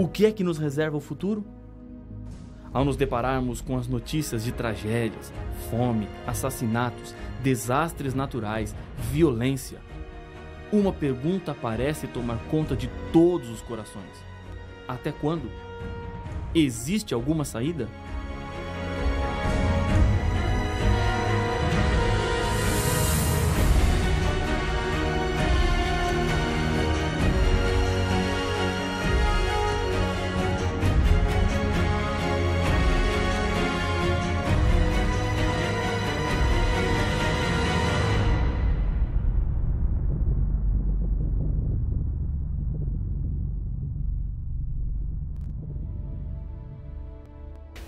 O que é que nos reserva o futuro? Ao nos depararmos com as notícias de tragédias, fome, assassinatos, desastres naturais, violência, uma pergunta parece tomar conta de todos os corações. Até quando? Existe alguma saída?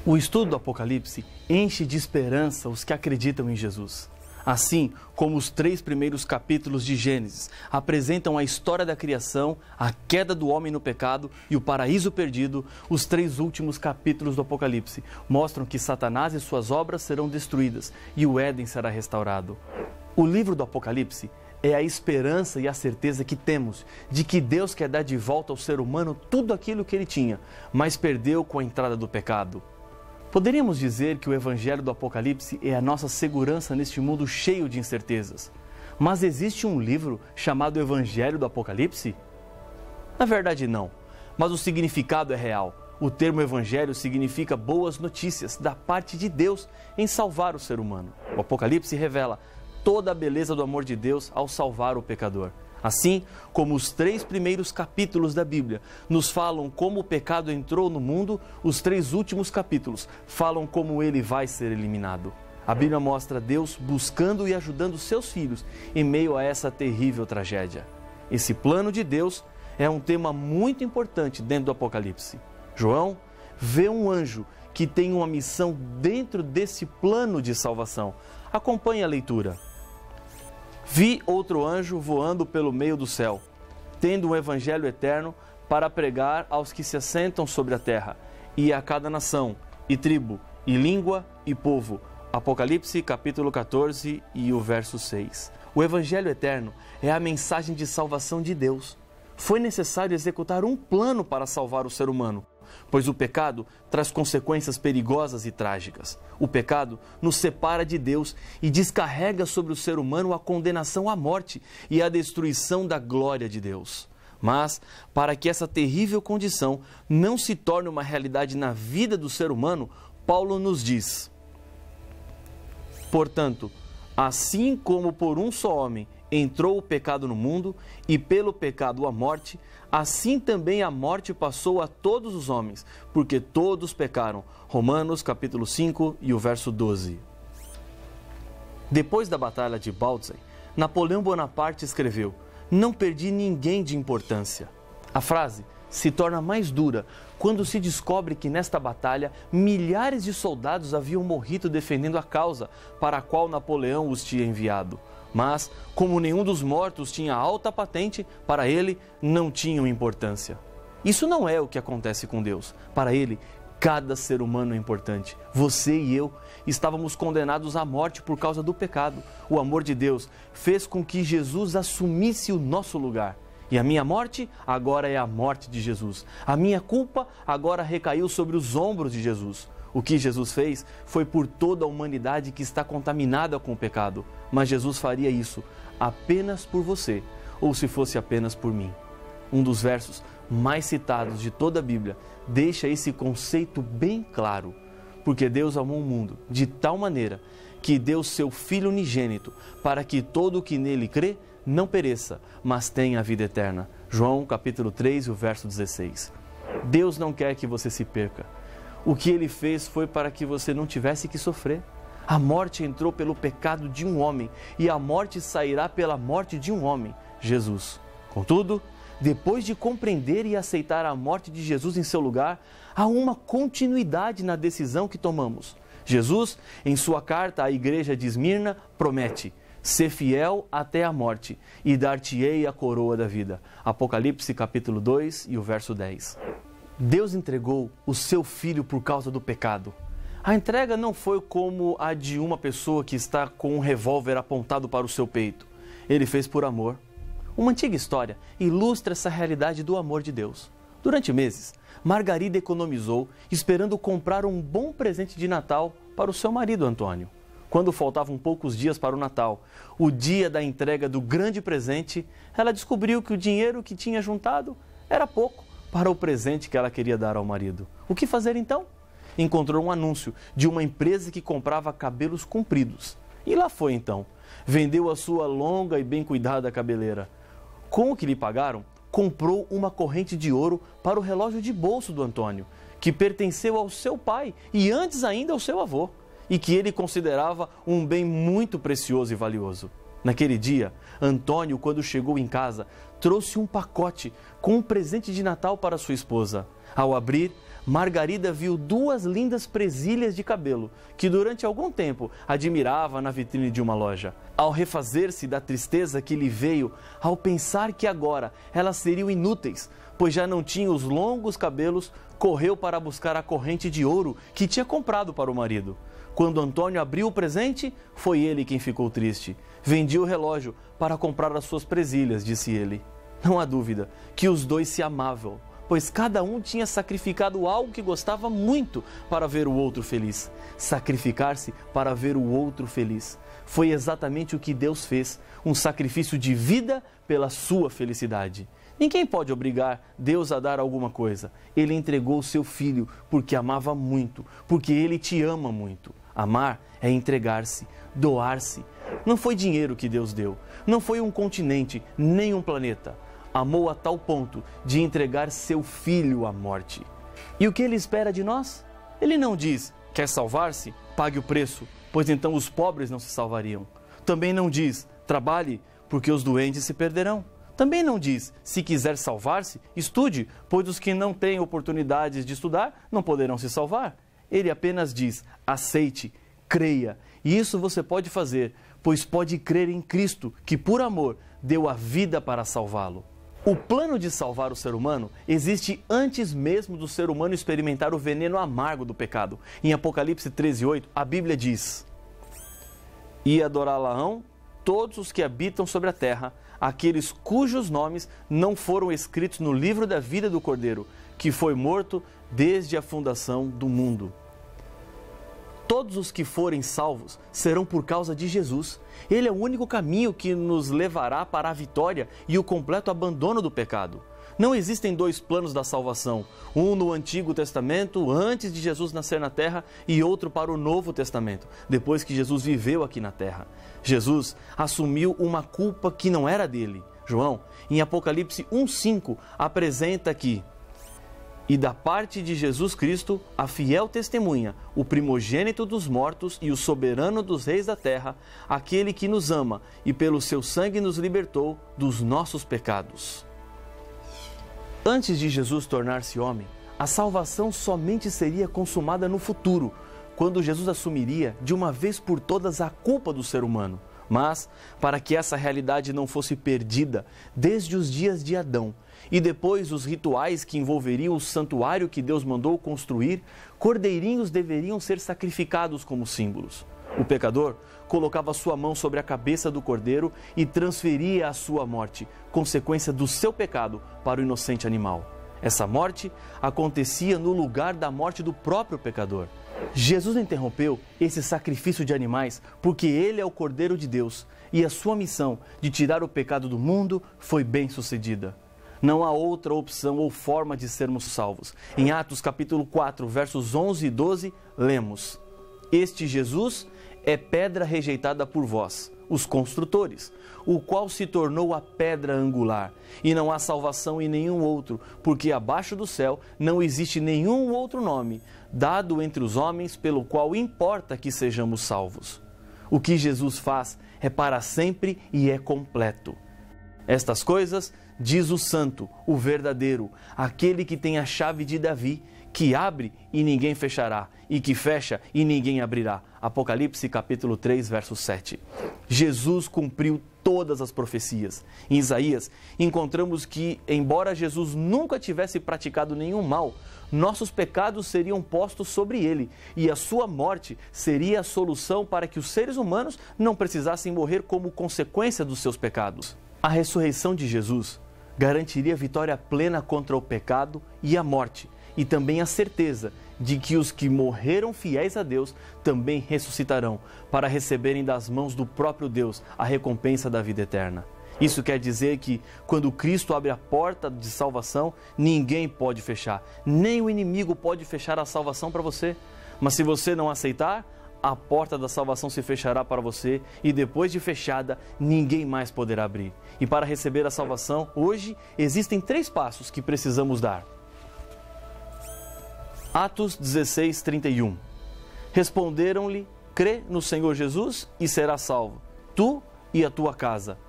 O estudo do Apocalipse enche de esperança os que acreditam em Jesus. Assim como os 3 primeiros capítulos de Gênesis apresentam a história da criação, a queda do homem no pecado e o paraíso perdido, os 3 últimos capítulos do Apocalipse mostram que Satanás e suas obras serão destruídas e o Éden será restaurado. O livro do Apocalipse é a esperança e a certeza que temos de que Deus quer dar de volta ao ser humano tudo aquilo que ele tinha, mas perdeu com a entrada do pecado. Poderíamos dizer que o Evangelho do Apocalipse é a nossa segurança neste mundo cheio de incertezas. Mas existe um livro chamado Evangelho do Apocalipse? Na verdade, não. Mas o significado é real. O termo Evangelho significa boas notícias da parte de Deus em salvar o ser humano. O Apocalipse revela toda a beleza do amor de Deus ao salvar o pecador. Assim como os 3 primeiros capítulos da Bíblia nos falam como o pecado entrou no mundo, os 3 últimos capítulos falam como ele vai ser eliminado. A Bíblia mostra Deus buscando e ajudando seus filhos em meio a essa terrível tragédia. Esse plano de Deus é um tema muito importante dentro do Apocalipse. João vê um anjo que tem uma missão dentro desse plano de salvação. Acompanhe a leitura. Vi outro anjo voando pelo meio do céu, tendo um evangelho eterno para pregar aos que se assentam sobre a terra, e a cada nação, e tribo, e língua, e povo. Apocalipse capítulo 14 e o verso 6. O evangelho eterno é a mensagem de salvação de Deus. Foi necessário executar um plano para salvar o ser humano, pois o pecado traz consequências perigosas e trágicas. O pecado nos separa de Deus e descarrega sobre o ser humano a condenação à morte e a destruição da glória de Deus. Mas, para que essa terrível condição não se torne uma realidade na vida do ser humano, Paulo nos diz: portanto, assim como por um só homem entrou o pecado no mundo, e pelo pecado a morte, assim também a morte passou a todos os homens, porque todos pecaram. Romanos capítulo 5 e o verso 12. Depois da Batalha de Bultz, Napoleão Bonaparte escreveu: não perdi ninguém de importância. A frase se torna mais dura quando se descobre que nesta batalha milhares de soldados haviam morrido defendendo a causa para a qual Napoleão os tinha enviado. Mas, como nenhum dos mortos tinha alta patente, para ele não tinham importância. Isso não é o que acontece com Deus. Para ele, cada ser humano é importante. Você e eu estávamos condenados à morte por causa do pecado. O amor de Deus fez com que Jesus assumisse o nosso lugar. E a minha morte agora é a morte de Jesus. A minha culpa agora recaiu sobre os ombros de Jesus. O que Jesus fez foi por toda a humanidade que está contaminada com o pecado. Mas Jesus faria isso apenas por você, ou se fosse apenas por mim. Um dos versos mais citados de toda a Bíblia deixa esse conceito bem claro. Porque Deus amou o mundo de tal maneira que deu seu Filho unigênito para que todo o que nele crê não pereça, mas tenha a vida eterna. João capítulo 3, o verso 16. Deus não quer que você se perca. O que ele fez foi para que você não tivesse que sofrer. A morte entrou pelo pecado de um homem e a morte sairá pela morte de um homem, Jesus. Contudo, depois de compreender e aceitar a morte de Jesus em seu lugar, há uma continuidade na decisão que tomamos. Jesus, em sua carta à igreja de Esmirna, promete: ser fiel até a morte e dar-te-ei a coroa da vida. Apocalipse capítulo 2 e o verso 10. Deus entregou o seu Filho por causa do pecado. A entrega não foi como a de uma pessoa que está com um revólver apontado para o seu peito. Ele fez por amor. Uma antiga história ilustra essa realidade do amor de Deus. Durante meses, Margarida economizou, esperando comprar um bom presente de Natal para o seu marido Antônio. Quando faltavam poucos dias para o Natal, o dia da entrega do grande presente, ela descobriu que o dinheiro que tinha juntado era pouco para o presente que ela queria dar ao marido. O que fazer então? Encontrou um anúncio de uma empresa que comprava cabelos compridos. E lá foi então. Vendeu a sua longa e bem cuidada cabeleira. Com o que lhe pagaram, comprou uma corrente de ouro para o relógio de bolso do Antônio, que pertenceu ao seu pai e antes ainda ao seu avô, e que ele considerava um bem muito precioso e valioso. Naquele dia, Antônio, quando chegou em casa, trouxe um pacote com um presente de Natal para sua esposa. Ao abrir, Margarida viu 2 lindas presilhas de cabelo, que durante algum tempo admirava na vitrine de uma loja. Ao refazer-se da tristeza que lhe veio ao pensar que agora elas seriam inúteis, pois já não tinha os longos cabelos, correu para buscar a corrente de ouro que tinha comprado para o marido. Quando Antônio abriu o presente, foi ele quem ficou triste. Vendi o relógio para comprar as suas presilhas, disse ele. Não há dúvida que os dois se amavam, pois cada um tinha sacrificado algo que gostava muito para ver o outro feliz. Sacrificar-se para ver o outro feliz. Foi exatamente o que Deus fez, um sacrifício de vida pela sua felicidade. Ninguém pode obrigar Deus a dar alguma coisa. Ele entregou o seu filho porque amava muito, porque ele te ama muito. Amar é entregar-se, doar-se. Não foi dinheiro que Deus deu, não foi um continente, nem um planeta. Amou a tal ponto de entregar seu filho à morte. E o que ele espera de nós? Ele não diz, quer salvar-se? Pague o preço, pois então os pobres não se salvariam. Também não diz, trabalhe, porque os doentes se perderão. Também não diz, se quiser salvar-se, estude, pois os que não têm oportunidades de estudar não poderão se salvar. Ele apenas diz, aceite, creia. E isso você pode fazer, pois pode crer em Cristo, que por amor deu a vida para salvá-lo. O plano de salvar o ser humano existe antes mesmo do ser humano experimentar o veneno amargo do pecado. Em Apocalipse 13:8, a Bíblia diz: E adorá-la-ão todos os que habitam sobre a terra, aqueles cujos nomes não foram escritos no livro da vida do Cordeiro, que foi morto desde a fundação do mundo. Todos os que forem salvos serão por causa de Jesus. Ele é o único caminho que nos levará para a vitória e o completo abandono do pecado. Não existem 2 planos da salvação, um no Antigo Testamento, antes de Jesus nascer na terra, e outro para o Novo Testamento, depois que Jesus viveu aqui na terra. Jesus assumiu uma culpa que não era dele. João, em Apocalipse 1:5, apresenta que e da parte de Jesus Cristo, a fiel testemunha, o primogênito dos mortos e o soberano dos reis da terra, aquele que nos ama e pelo seu sangue nos libertou dos nossos pecados. Antes de Jesus tornar-se homem, a salvação somente seria consumada no futuro, quando Jesus assumiria de uma vez por todas a culpa do ser humano. Mas, para que essa realidade não fosse perdida desde os dias de Adão, e depois os rituais que envolveriam o santuário que Deus mandou construir, cordeirinhos deveriam ser sacrificados como símbolos. O pecador colocava sua mão sobre a cabeça do cordeiro e transferia a sua morte, consequência do seu pecado, para o inocente animal. Essa morte acontecia no lugar da morte do próprio pecador. Jesus interrompeu esse sacrifício de animais porque ele é o Cordeiro de Deus e a sua missão de tirar o pecado do mundo foi bem sucedida. Não há outra opção ou forma de sermos salvos. Em Atos capítulo 4, versos 11 e 12, lemos: Este Jesus é pedra rejeitada por vós, os construtores, o qual se tornou a pedra angular. E não há salvação em nenhum outro, porque abaixo do céu não existe nenhum outro nome dado entre os homens pelo qual importa que sejamos salvos. O que Jesus faz é para sempre e é completo. Estas coisas diz o santo, o verdadeiro, aquele que tem a chave de Davi, que abre e ninguém fechará, e que fecha e ninguém abrirá. Apocalipse capítulo 3, verso 7. Jesus cumpriu todas as profecias. Em Isaías, encontramos que, embora Jesus nunca tivesse praticado nenhum mal, nossos pecados seriam postos sobre ele, e a sua morte seria a solução para que os seres humanos não precisassem morrer como consequência dos seus pecados. A ressurreição de Jesus garantiria vitória plena contra o pecado e a morte, e também a certeza de que os que morreram fiéis a Deus também ressuscitarão para receberem das mãos do próprio Deus a recompensa da vida eterna. Isso quer dizer que, quando Cristo abre a porta de salvação, ninguém pode fechar, nem o inimigo pode fechar a salvação para você. Mas se você não aceitar, a porta da salvação se fechará para você e depois de fechada, ninguém mais poderá abrir. E para receber a salvação, hoje, existem 3 passos que precisamos dar. Atos 16, 31. Responderam-lhe: crê no Senhor Jesus e serás salvo, tu e a tua casa.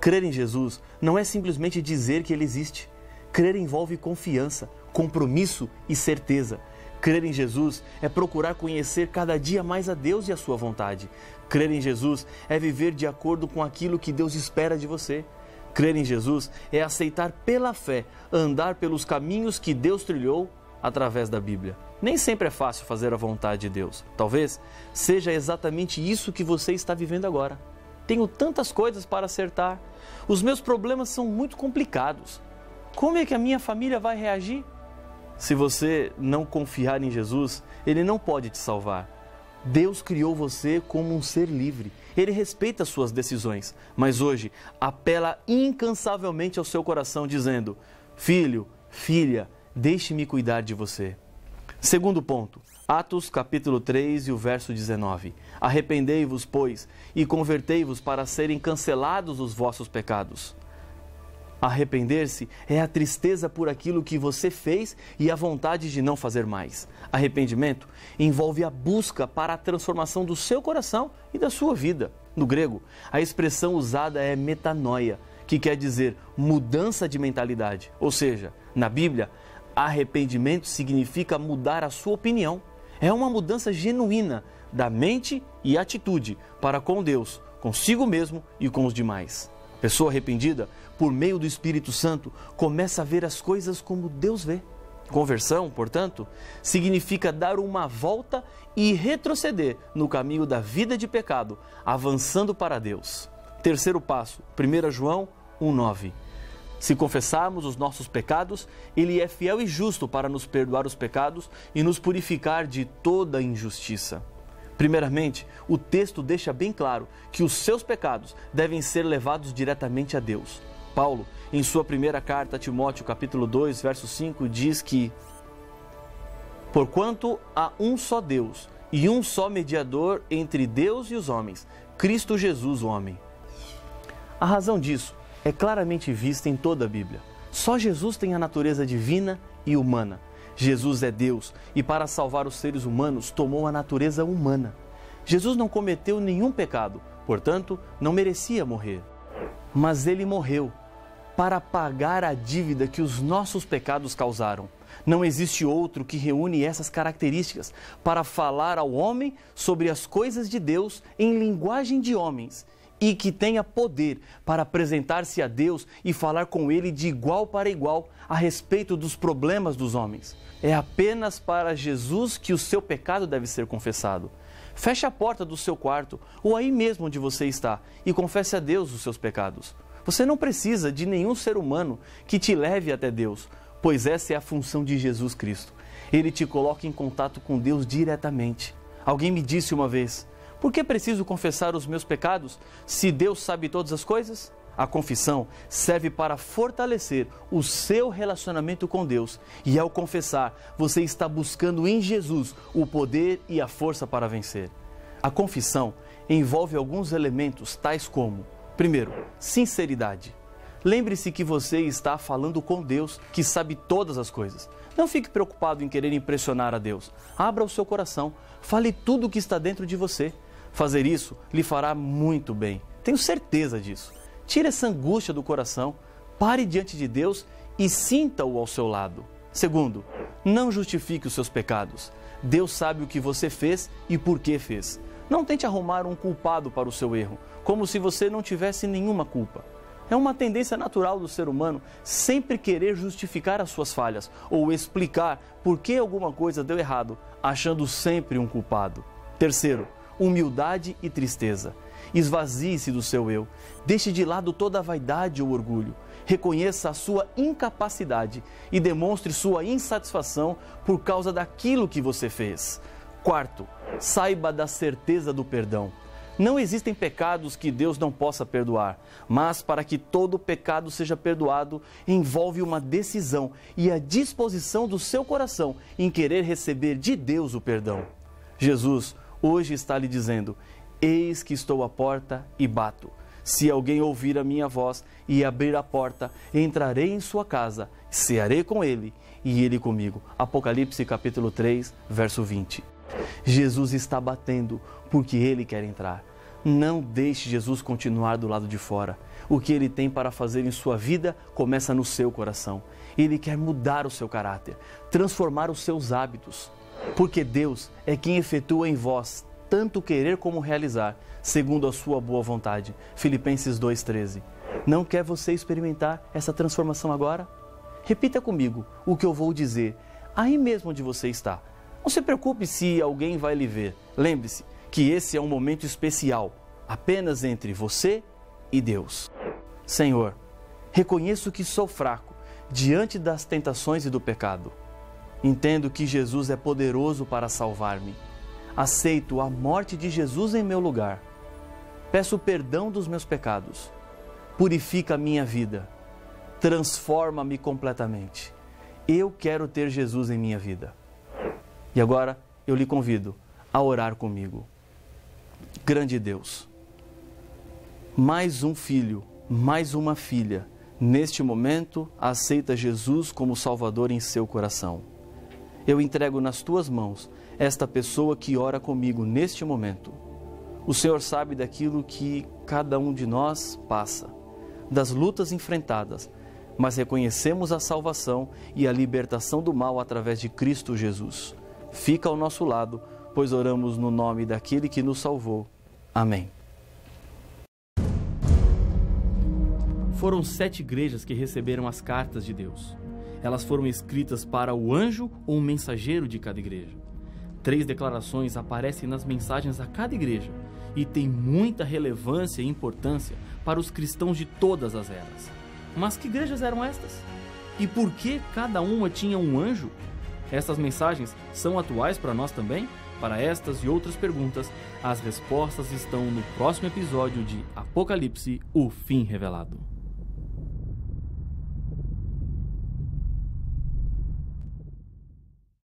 Crer em Jesus não é simplesmente dizer que Ele existe. Crer envolve confiança, compromisso e certeza. Crer em Jesus é procurar conhecer cada dia mais a Deus e a sua vontade. Crer em Jesus é viver de acordo com aquilo que Deus espera de você. Crer em Jesus é aceitar pela fé, andar pelos caminhos que Deus trilhou através da Bíblia. Nem sempre é fácil fazer a vontade de Deus. Talvez seja exatamente isso que você está vivendo agora. Tenho tantas coisas para acertar. Os meus problemas são muito complicados. Como é que a minha família vai reagir? Se você não confiar em Jesus, Ele não pode te salvar. Deus criou você como um ser livre. Ele respeita as suas decisões, mas hoje apela incansavelmente ao seu coração, dizendo: filho, filha, deixe-me cuidar de você. Segundo ponto, Atos capítulo 3 e o verso 19. Arrependei-vos, pois, e convertei-vos para serem cancelados os vossos pecados. Arrepender-se é a tristeza por aquilo que você fez e a vontade de não fazer mais. Arrependimento envolve a busca para a transformação do seu coração e da sua vida. No grego, a expressão usada é metanoia, que quer dizer mudança de mentalidade. Ou seja, na Bíblia, arrependimento significa mudar a sua opinião. É uma mudança genuína da mente e atitude para com Deus, consigo mesmo e com os demais. Pessoa arrependida, por meio do Espírito Santo, começa a ver as coisas como Deus vê. Conversão, portanto, significa dar uma volta e retroceder no caminho da vida de pecado, avançando para Deus. Terceiro passo, 1 João 1,9. Se confessarmos os nossos pecados, Ele é fiel e justo para nos perdoar os pecados e nos purificar de toda injustiça. Primeiramente, o texto deixa bem claro que os seus pecados devem ser levados diretamente a Deus. Paulo, em sua primeira carta a Timóteo, capítulo 2, verso 5, diz que: porquanto há um só Deus e um só mediador entre Deus e os homens, Cristo Jesus, o homem. A razão disso é claramente vista em toda a Bíblia. Só Jesus tem a natureza divina e humana. Jesus é Deus e, para salvar os seres humanos, tomou a natureza humana. Jesus não cometeu nenhum pecado, portanto, não merecia morrer. Mas Ele morreu para pagar a dívida que os nossos pecados causaram. Não existe outro que reúne essas características para falar ao homem sobre as coisas de Deus em linguagem de homens e que tenha poder para apresentar-se a Deus e falar com Ele de igual para igual a respeito dos problemas dos homens. É apenas para Jesus que o seu pecado deve ser confessado. Feche a porta do seu quarto ou aí mesmo onde você está e confesse a Deus os seus pecados. Você não precisa de nenhum ser humano que te leve até Deus, pois essa é a função de Jesus Cristo. Ele te coloca em contato com Deus diretamente. Alguém me disse uma vez: por que preciso confessar os meus pecados se Deus sabe todas as coisas? A confissão serve para fortalecer o seu relacionamento com Deus e, ao confessar, você está buscando em Jesus o poder e a força para vencer. A confissão envolve alguns elementos tais como: primeiro, sinceridade. Lembre-se que você está falando com Deus, que sabe todas as coisas. Não fique preocupado em querer impressionar a Deus. Abra o seu coração, fale tudo o que está dentro de você. Fazer isso lhe fará muito bem. Tenho certeza disso. Tire essa angústia do coração, pare diante de Deus e sinta-o ao seu lado. Segundo, não justifique os seus pecados. Deus sabe o que você fez e por que fez. Não tente arrumar um culpado para o seu erro, como se você não tivesse nenhuma culpa. É uma tendência natural do ser humano sempre querer justificar as suas falhas ou explicar por que alguma coisa deu errado, achando sempre um culpado. Terceiro, humildade e tristeza. Esvazie-se do seu eu. Deixe de lado toda a vaidade ou orgulho. Reconheça a sua incapacidade e demonstre sua insatisfação por causa daquilo que você fez. Quarto, saiba da certeza do perdão. Não existem pecados que Deus não possa perdoar, mas para que todo pecado seja perdoado, envolve uma decisão e a disposição do seu coração em querer receber de Deus o perdão. Jesus hoje está lhe dizendo: eis que estou à porta e bato. Se alguém ouvir a minha voz e abrir a porta, entrarei em sua casa, cearei com ele e ele comigo. Apocalipse capítulo 3, verso 20. Jesus está batendo porque ele quer entrar. Não deixe Jesus continuar do lado de fora. O que ele tem para fazer em sua vida começa no seu coração. Ele quer mudar o seu caráter, transformar os seus hábitos. Porque Deus é quem efetua em vós tanto querer como realizar, segundo a sua boa vontade. Filipenses 2,13. Não quer você experimentar essa transformação agora? Repita comigo o que eu vou dizer, aí mesmo onde você está. Não se preocupe se alguém vai lhe ver. Lembre-se que esse é um momento especial, apenas entre você e Deus. Senhor, reconheço que sou fraco diante das tentações e do pecado. Entendo que Jesus é poderoso para salvar-me. Aceito a morte de Jesus em meu lugar. Peço perdão dos meus pecados. Purifica a minha vida. Transforma-me completamente. Eu quero ter Jesus em minha vida. E agora eu lhe convido a orar comigo. Grande Deus, mais um filho, mais uma filha, neste momento aceita Jesus como Salvador em seu coração. Eu entrego nas tuas mãos esta pessoa que ora comigo neste momento. O Senhor sabe daquilo que cada um de nós passa, das lutas enfrentadas, mas reconhecemos a salvação e a libertação do mal através de Cristo Jesus. Fica ao nosso lado, pois oramos no nome daquele que nos salvou. Amém. Foram 7 igrejas que receberam as cartas de Deus. Elas foram escritas para o anjo ou o mensageiro de cada igreja. 3 declarações aparecem nas mensagens a cada igreja e têm muita relevância e importância para os cristãos de todas as eras. Mas que igrejas eram estas? E por que cada uma tinha um anjo? Estas mensagens são atuais para nós também? Para estas e outras perguntas, as respostas estão no próximo episódio de Apocalipse, o fim revelado.